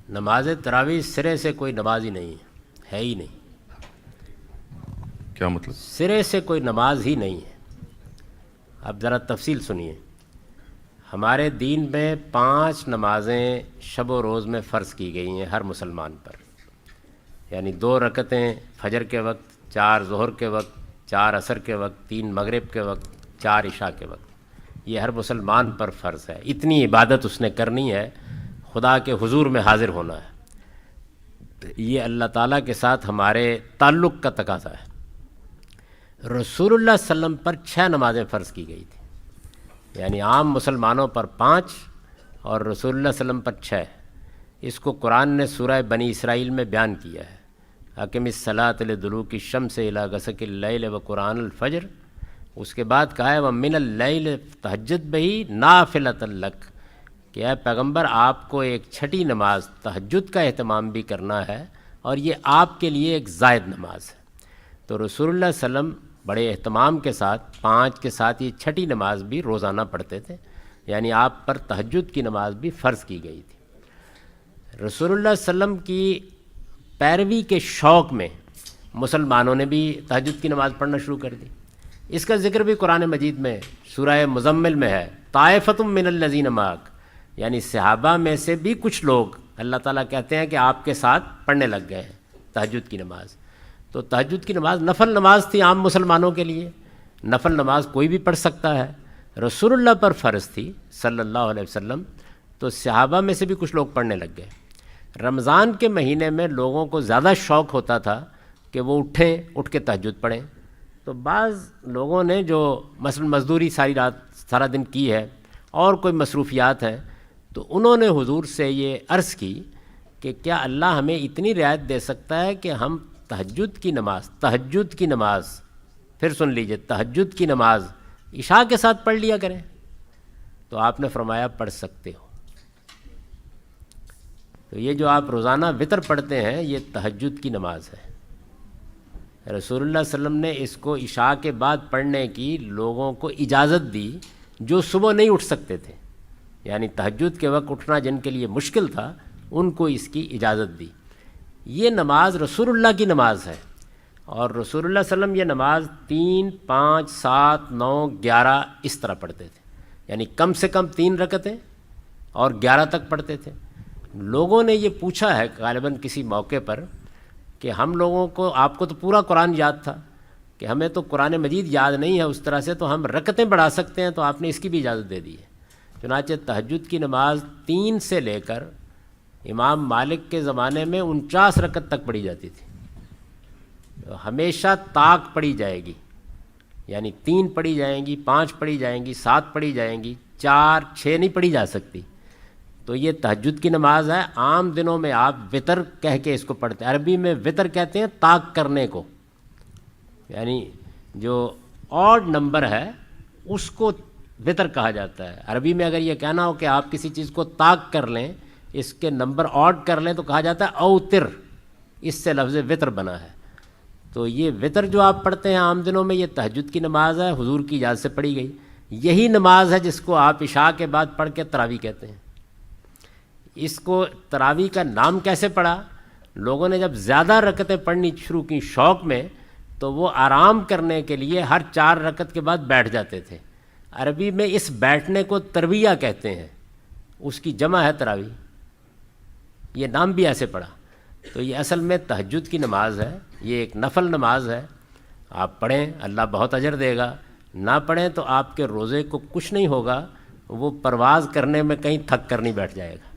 نماز تراویح سرے سے کوئی نماز ہی نہیں ہے ہی نہیں. کیا مطلب؟ سرے سے کوئی نماز ہی نہیں ہے. اب ذرا تفصیل سنیے. ہمارے دین میں 5 نمازیں شب و روز میں فرض کی گئی ہیں ہر مسلمان پر. یعنی 2 رکعتیں فجر کے وقت، 4 ظہر کے وقت، 4 عصر کے وقت، 3 مغرب کے وقت، 4 عشاء کے وقت. یہ ہر مسلمان پر فرض ہے. اتنی عبادت اس نے کرنی ہے، خدا کے حضور میں حاضر ہونا ہے. یہ اللہ تعالیٰ کے ساتھ ہمارے تعلق کا تقاضا ہے. رسول اللہ صلی اللہ علیہ وسلم پر 6 نمازیں فرض کی گئی تھیں. یعنی عام مسلمانوں پر 5 اور رسول اللہ صلی اللہ علیہ وسلم پر 6. اس کو قرآن نے سورہ بنی اسرائیل میں بیان کیا ہے. اقم الصلاۃ لدلوک الشمس الی غسق اللیل وقرآن الفجر. اس کے بعد کہا ہے ومن اللیل تہجد بہ نافلۃ لک، کہ اے پیغمبر آپ کو ایک چھٹی نماز تہجد کا اہتمام بھی کرنا ہے، اور یہ آپ کے لیے ایک زائد نماز ہے. تو رسول اللہ صلی اللہ علیہ وسلم بڑے اہتمام کے ساتھ 5 کے ساتھ یہ چھٹی نماز بھی روزانہ پڑھتے تھے. یعنی آپ پر تہجد کی نماز بھی فرض کی گئی تھی. رسول اللہ صلی اللہ علیہ وسلم کی پیروی کے شوق میں مسلمانوں نے بھی تہجد کی نماز پڑھنا شروع کر دی. اس کا ذکر بھی قرآن مجید میں سورہ مزمل میں ہے. طائفۃ من الذین معک، یعنی صحابہ میں سے بھی کچھ لوگ اللہ تعالیٰ کہتے ہیں کہ آپ کے ساتھ پڑھنے لگ گئے ہیں تہجد کی نماز. تو تہجد کی نماز نفل نماز تھی عام مسلمانوں کے لیے. نفل نماز کوئی بھی پڑھ سکتا ہے. رسول اللہ پر فرض تھی صلی اللہ علیہ وسلم، تو صحابہ میں سے بھی کچھ لوگ پڑھنے لگ گئے. رمضان کے مہینے میں لوگوں کو زیادہ شوق ہوتا تھا کہ وہ اٹھ کے تہجد پڑھیں. تو بعض لوگوں نے جو مثلا مزدوری سارا دن کی ہے اور کوئی مصروفیات ہیں، تو انہوں نے حضور سے یہ عرض کی کہ کیا اللہ ہمیں اتنی رعایت دے سکتا ہے کہ ہم تہجد کی نماز پھر سن لیجئے، تہجد کی نماز عشاء کے ساتھ پڑھ لیا کریں. تو آپ نے فرمایا پڑھ سکتے ہو. تو یہ جو آپ روزانہ وتر پڑھتے ہیں یہ تہجد کی نماز ہے. رسول اللہ صلی اللہ علیہ وسلم نے اس کو عشاء کے بعد پڑھنے کی لوگوں کو اجازت دی جو صبح نہیں اٹھ سکتے تھے. یعنی تہجد کے وقت اٹھنا جن کے لیے مشکل تھا ان کو اس کی اجازت دی. یہ نماز رسول اللہ کی نماز ہے، اور رسول اللہ صلی اللہ علیہ وسلم یہ نماز 3، 5، 7، 9، 11 اس طرح پڑھتے تھے. یعنی کم سے کم 3 رکعتیں اور 11 تک پڑھتے تھے. لوگوں نے یہ پوچھا ہے غالباً کسی موقع پر کہ ہم لوگوں کو، آپ کو تو پورا قرآن یاد تھا، کہ ہمیں تو قرآن مجید یاد نہیں ہے اس طرح سے، تو ہم رکعتیں بڑھا سکتے ہیں، تو آپ نے اس کی بھی اجازت دے دی ہے. چنانچہ تہجد کی نماز 3 سے لے کر امام مالک کے زمانے میں 49 رکعت تک پڑھی جاتی تھی. ہمیشہ طاق پڑھی جائے گی. یعنی 3 پڑھی جائیں گی، 5 پڑھی جائیں گی، 7 پڑھی جائیں گی، 4، 6 نہیں پڑھی جا سکتی. تو یہ تہجد کی نماز ہے. عام دنوں میں آپ وطر کہہ کے اس کو پڑھتے ہیں. عربی میں وطر کہتے ہیں طاق کرنے کو. یعنی جو آڈ نمبر ہے اس کو وطر کہا جاتا ہے. عربی میں اگر یہ کہنا ہو کہ آپ کسی چیز کو طاق کر لیں، اس کے نمبر آڈ کر لیں، تو کہا جاتا ہے اوتر. اس سے لفظ وطر بنا ہے. تو یہ وطر جو آپ پڑھتے ہیں عام دنوں میں، یہ تہجد کی نماز ہے، حضور کی اجازت سے پڑھی گئی. یہی نماز ہے جس کو آپ عشاء کے بعد پڑھ کے تراویح کہتے ہیں. اس کو تراویح کا نام کیسے پڑا؟ لوگوں نے جب زیادہ رکعتیں پڑھنی شروع کی شوق میں، تو وہ آرام کرنے کے لیے ہر 4 رکعت کے بعد بیٹھ جاتے تھے. عربی میں اس بیٹھنے کو ترویہ کہتے ہیں، اس کی جمع ہے تراویح. یہ نام بھی ایسے پڑا. تو یہ اصل میں تہجد کی نماز ہے. یہ ایک نفل نماز ہے. آپ پڑھیں اللہ بہت اجر دے گا، نہ پڑھیں تو آپ کے روزے کو کچھ نہیں ہوگا، وہ پرواز کرنے میں کہیں تھک کر نہیں بیٹھ جائے گا.